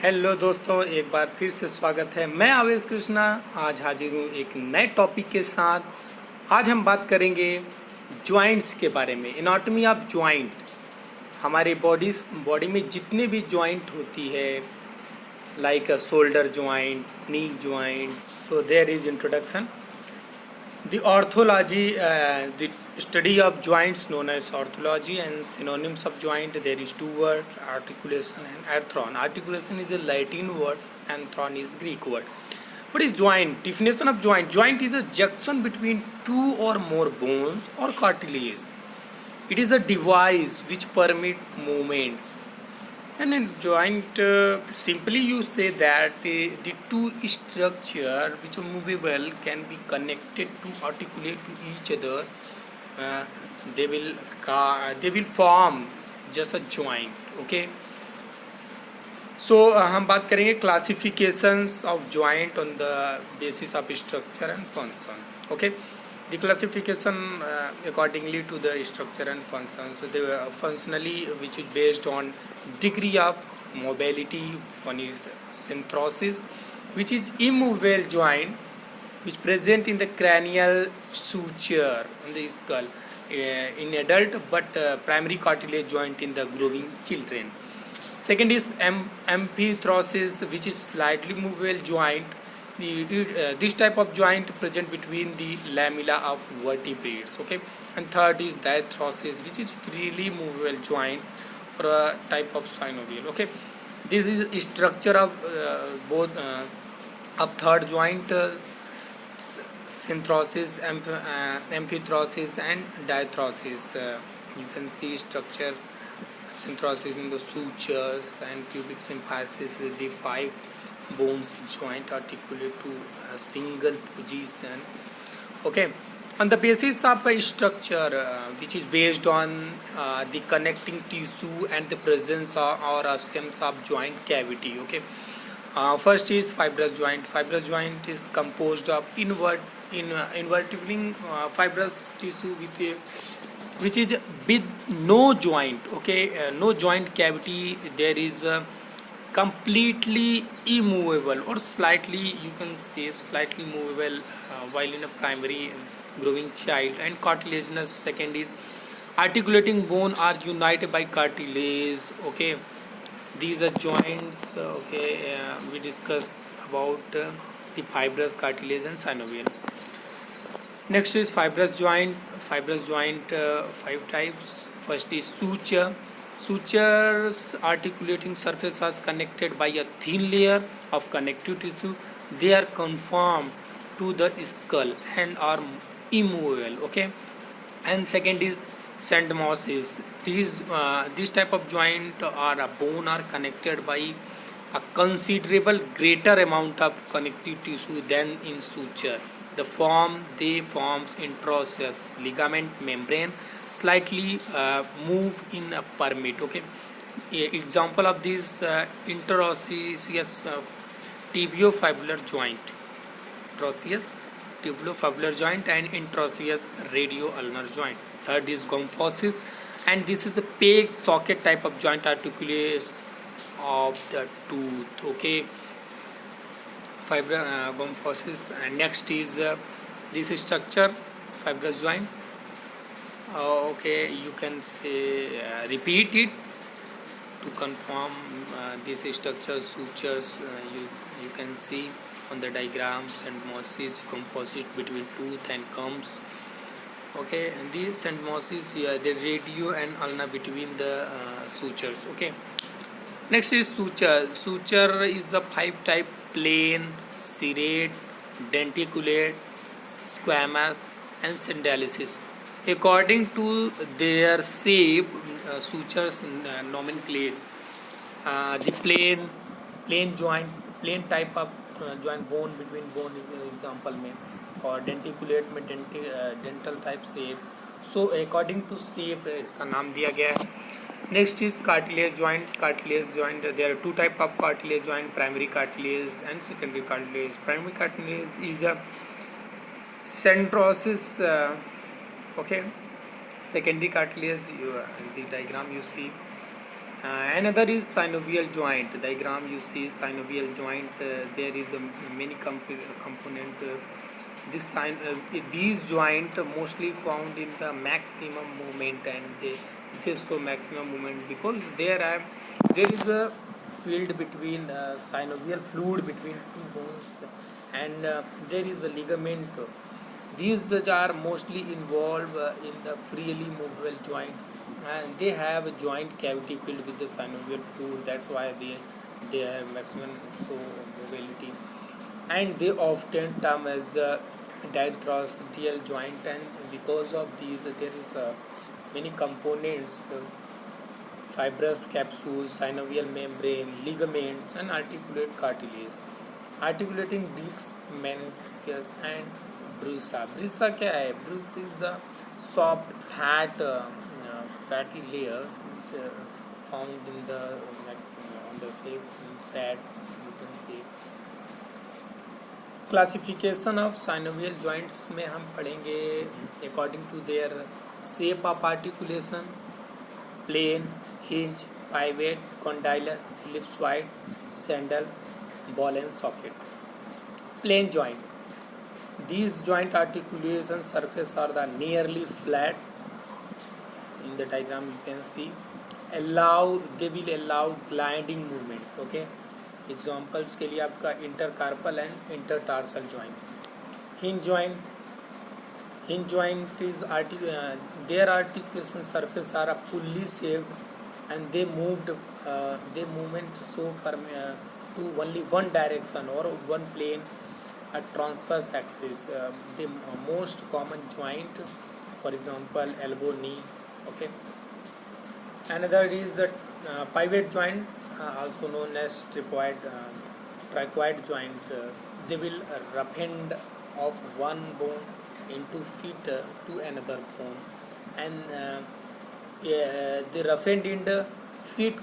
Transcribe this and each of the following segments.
Hello दोस्तों, एक बार फिर से स्वागत है। मैं आवेश कृष्णा आज हाजिर हूँ एक नए टॉपिक के साथ। आज हम बात करेंगे जॉइंट्स के बारे में, एनाटॉमी ऑफ जॉइंट। हमारे बॉडी में जितने भी जॉइंट होती है, like shoulder joint, knee joint, so there is introduction. The orthology, the study of joints known as orthology, and synonyms of joint. There is two words: articulation and arthron. Articulation is a Latin word, arthron is Greek word. What is joint? Definition of joint: joint is a junction between two or more bones or cartilage. It is a device which permit movements. And in joint, simply you say that the two structure which are movable can be connected to articulate to each other. Uh, they will form just a joint. Okay. So हम बात करेंगे classifications of joint on the basis of structure and function. Okay. The classification accordingly to the structure and function. So they were functionally, which is based on degree of mobility. One is synthrosis, which is immovable joint which present in the cranial suture in the skull in adult, but primary cartilage joint in the growing children. Second is amphithesis, which is slightly movable joint. This type of joint present between the lamella of vertebrates. Okay. And third is diathesis, which is freely movable joint or a type of synovial. Okay. This is structure of both of third joint, synthrosis, amphithesis and diathesis. You can see structure synthrosis in the sutures and pubic symphysis, the five bones joint articulate to a single position. Okay. On the basis of a structure which is based on the connecting tissue and the presence or absence of joint cavity. Okay. First is fibrous joint. Fibrous joint is composed of invertebrating fibrous tissue which is with no joint. Okay. No joint cavity. There is completely immovable or slightly, you can say slightly movable while in a primary growing child. And cartilaginous, second is articulating bone are united by cartilage. Okay. These are joints. Okay. We discuss about the fibrous, cartilage and synovial. Next is fibrous joint. Fibrous joint, five types. First is suture. Sutures articulating surface are connected by a thin layer of connective tissue. They are conformed to the skull and are immovable. Okay. And second is syndesmosis. These type of joint or a bone are connected by a considerable greater amount of connective tissue than in suture. They forms interosseous ligament membrane slightly move in a permit. Okay. Example of this interosseous tibiofibular joint, interosseous tibiofibular joint and interosseous radioulnar joint. Third is gomphosis, and this is a peg socket type of joint articulation of the tooth. Okay. Gomphosis. And next is this structure, fibrous joint. Okay, you can say repeat it to confirm this structure. Sutures, you can see on the diagrams, and syndesmosis, composite between tooth and gums. Okay. And this syndesmosis, the radio and ulna between the sutures. Okay. Next is suture. Suture is a five type: plain, serrate, denticulate, squamous and syndesmosis. According to their shape, sutures nomenclate the plain joint, plain type of joint, bone between bone example में, और denticulate में dental type shape. So according to shape इसका नाम दिया गया है. Next is cartilage joint. Cartilage joint, there are two type of cartilage joint: primary cartilage and secondary cartilage. Primary cartilage is a synthrosis. Okay. Secondary cartilage, the diagram you see, Another is synovial joint diagram. You see synovial joint. There is a many component. These joint mostly found in the maximum movement, and they show maximum movement because there is a field between synovial fluid between two bones, and there is a ligament. These that are mostly involved in the freely movable joint, and they have a joint cavity filled with the synovial fluid. That's why they have maximum so mobility, and they often term as the diatrocleal joint. And because of these, there is many components. Fibrous capsules, synovial membrane, ligaments, and articulate cartilage. Articulating discs, meniscus, and brusa. Brusa क्या है? Brusa is the soft, fatty layers which are found in the on the fat. You can see. Classification of synovial joints में हम पढ़ेंगे according to their shape of articulation, plane, hinge, pivot, condylar, ellipsoid, saddle, ball and socket. Plane joint. These joint articulation surface are the nearly flat. In the diagram you can see. They will allow gliding movement. Okay. Examples के लिए आपका intercarpal and intertarsal joint. Hinge joint. Hinge joint is their articulation surface are pulley shaped, and they movement so to only one direction or one plane. A transverse axis. The most common joint, for example, elbow, knee. Okay. Another is the pivot joint, also known as trichoid joint. They will rough end of one bone into fit to another bone, and the rough end in the fit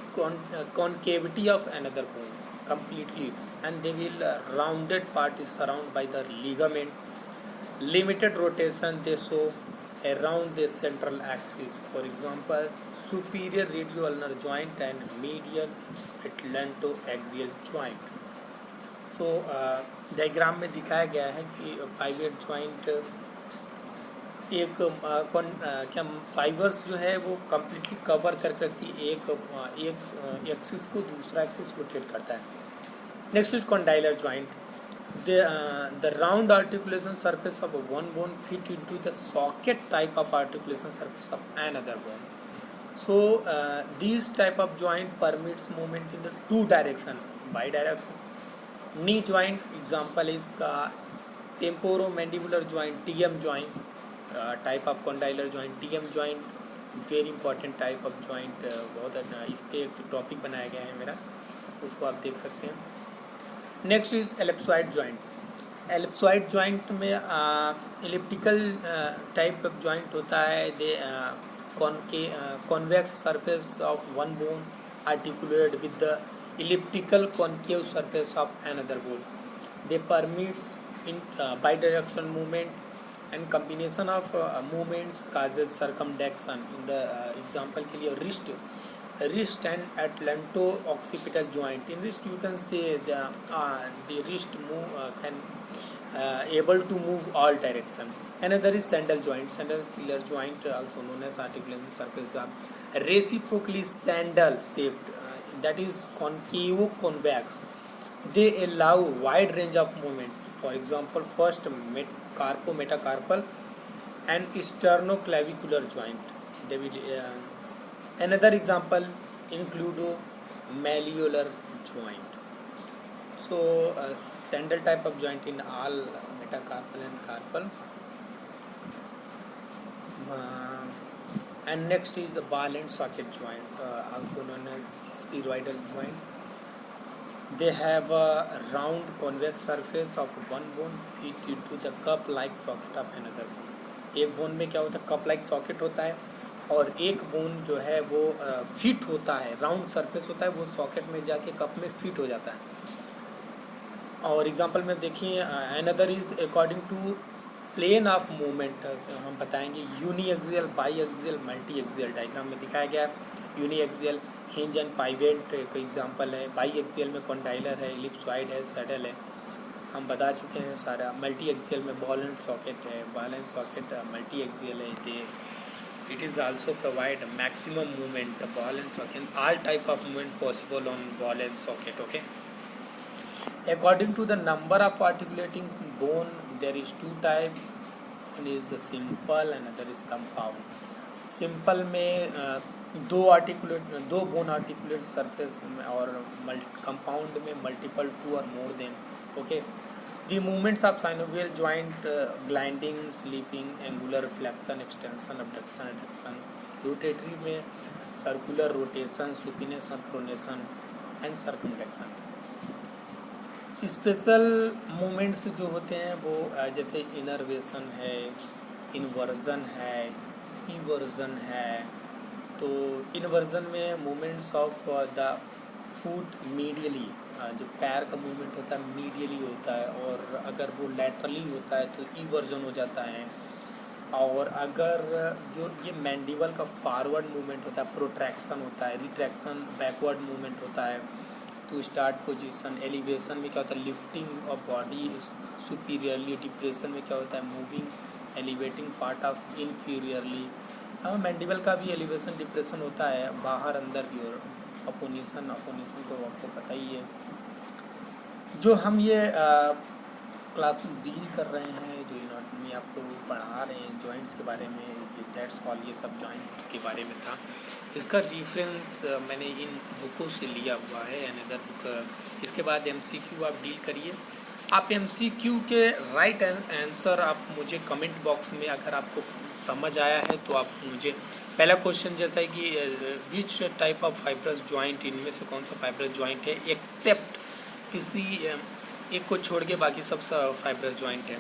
concavity of another bone completely, and they will rounded part is surrounded by the ligament. Limited rotation they show around the central axis. For example, superior radioulnar joint and medial atlantoaxial joint. So diagram में दिखाया गया है कि pivot joint एक क्या fibres जो है वो कम्प्लीटली कवर करके रखती है, एक एक्सिस को दूसरा एक्सिस रोटेट करता है. Next is condylar joint. The round articulation surface of one bone fit into the socket type of articulation surface of another bone. So these type of joint permits movement in the two direction, bidirection. Knee joint example is का temporomandibular joint, TM joint, type of condylar joint. TM joint very important type of joint. बहुत इस पर एक topic बनाया गया है मेरा, उसको आप देख सकते हैं. Next is ellipsoid joint. Ellipsoid joint में एलिप्टिकल टाइप ऑफ जॉइंट होता है. They convex surface of one bone articulated with the elliptical concave surface of another bone. They permits in bidirectional movement, and combination of movements causes circumduction. In the example के लिए wrist and atlanto-occipital joint. In wrist you can say the wrist can able to move all direction. Another is sandal joint. Sandal joint also known as articulation surface are reciprocally sandal shaped. That is concave convex. They allow wide range of movement. For example, first carpo-metacarpal and sternoclavicular joint. They will another example include malleolar joint. So sandal type of joint in all metacarpal and carpal. And next is the ball and socket joint, also known as spheroidal joint. They have a round convex surface of one bone fit into the cup like socket of another bone. एक bone में क्या होता है, cup like socket होता है, और एक bone जो है वो फिट होता है, राउंड सरफेस होता है, वो सॉकेट में जाके कप में फिट हो जाता है. और एग्जांपल में देखिए, another is according to plane of movement हम बताएंगे uniaxial, biaxial, multiaxial. Diagram में दिखाया गया है uniaxial hinge and pivot का एग्जांपल है। बाई एक्सियल में कॉन्डाइलर है, इलिप्सॉइड है, सैडल है, हम बता चुके हैं सारा। मल्टी एक्सियल में बॉल एंड सॉकेट है, ball and socket multiaxial है। It is also provide maximum movement ball and socket, all type of movement possible on ball and socket. Okay, according to the number of articulating bone there is two type, one is simple and other is compound। Simple में दो bone articulate surface में, और compound में multiple two और more than. Okay, the movements of synovial joint gliding, sleeping, angular flexion, extension, abduction, adduction. Rotatory में circular rotation, supination, pronation and circumduction. Special movements जो होते हैं वो जैसे इनर्वेशन है, इन्वर्जन है, इवर्जन है। तो इन्वर्जन में movements of the foot medially, जो पैर का मूवमेंट होता है मीडियली होता है, और अगर वो लैटरली होता है तो इवर्जन हो जाता है। और अगर जो ये मैंडिबल का फॉरवर्ड मूवमेंट होता है प्रोट्रैक्शन होता है, रिट्रैक्शन बैकवर्ड मूवमेंट होता है। टू स्टार्ट पोजीशन, एलिवेशन में क्या होता है lifting of body superiorly, depression में क्या होता है moving elevating part of inferiorly. हाँ, मैंडिबल का भी एलिवेशन डिप्रेशन होता है बाहर अंदर की ओर। अपोनिशन तो आपको पता ही है। जो हम ये क्लासेस डील कर रहे हैं, जो एनाटॉमी आपको पढ़ा रहे हैं जॉइंट्स के बारे में, दैट्स ऑल, ये सब जॉइंट्स के बारे में था। इसका रेफरेंस मैंने इन बुकों से लिया हुआ है, अनदर बुक। इसके बाद एमसीक्यू आप डील करिए। आप एमसीक्यू के राइट आंसर आप मुझे कमेंट बॉक्स में, अगर आपको समझ आया है तो आप मुझे, पहला क्वेश्चन जैसा है कि which type of fibrous joint, इनमें से कौन सा फाइब्रस जॉइंट है एक्सेप्ट किसी एक को छोड़ के बाकी सब फाइब्रस जॉइंट है।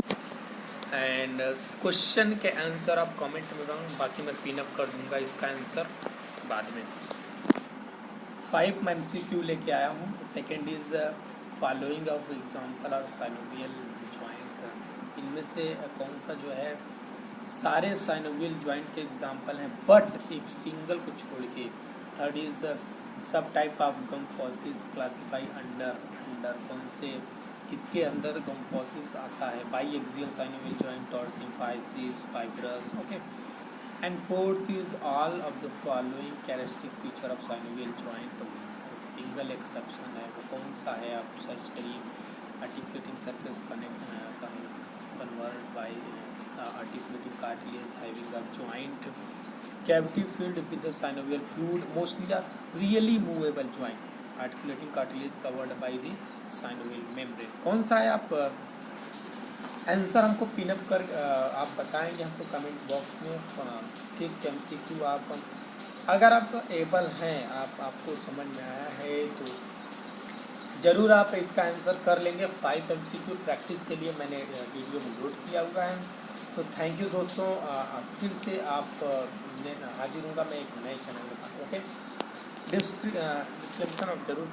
एंड क्वेश्चन के आंसर आप कमेंट में बताऊँ, बाकी मैं पिन अप कर दूंगा इसका आंसर बाद में। 5 मैं एमसीक्यू लेके आया हूँ। Second is following of example और साइनोवियल जॉइंट, इनमें से कौन सा जो है, सारे साइनोवियल जॉइंट के एग्जाम्पल हैं बट एक सिंगल को छोड़ के। Third is subtype of gomphosis classified under कौन से, किसके अंदर गम फॉसिस आता है, बाई एक्सियल साइनोवियल जॉइंट और symphysis fibrous. Okay, and fourth is all of the following characteristic feature of synovial joint. Single exception है, वो कौन सा है आप सर्च करिए। Articulating surface covered by articulating cartilage having a joint cavity filled with the synovial fluid, mostly are freely movable joint, articulating cartilage covered by the synovial membrane। कौन सा है आप आंसर हमको पिनअप कर आप बताएंगे हमको कमेंट बॉक्स में। फिर एमसीक्यू आप, अगर आप एबल हैं, आपको समझ में आया है तो ज़रूर आप इसका आंसर कर लेंगे। 5 एमसीक्यू प्रैक्टिस के लिए मैंने वीडियो में लोड किया हुआ है। तो थैंक यू दोस्तों, फिर से आप हाजिर होगा मैं एक नए चैनल के साथ। ओके, डिस्क्रिप्शन आप जरूर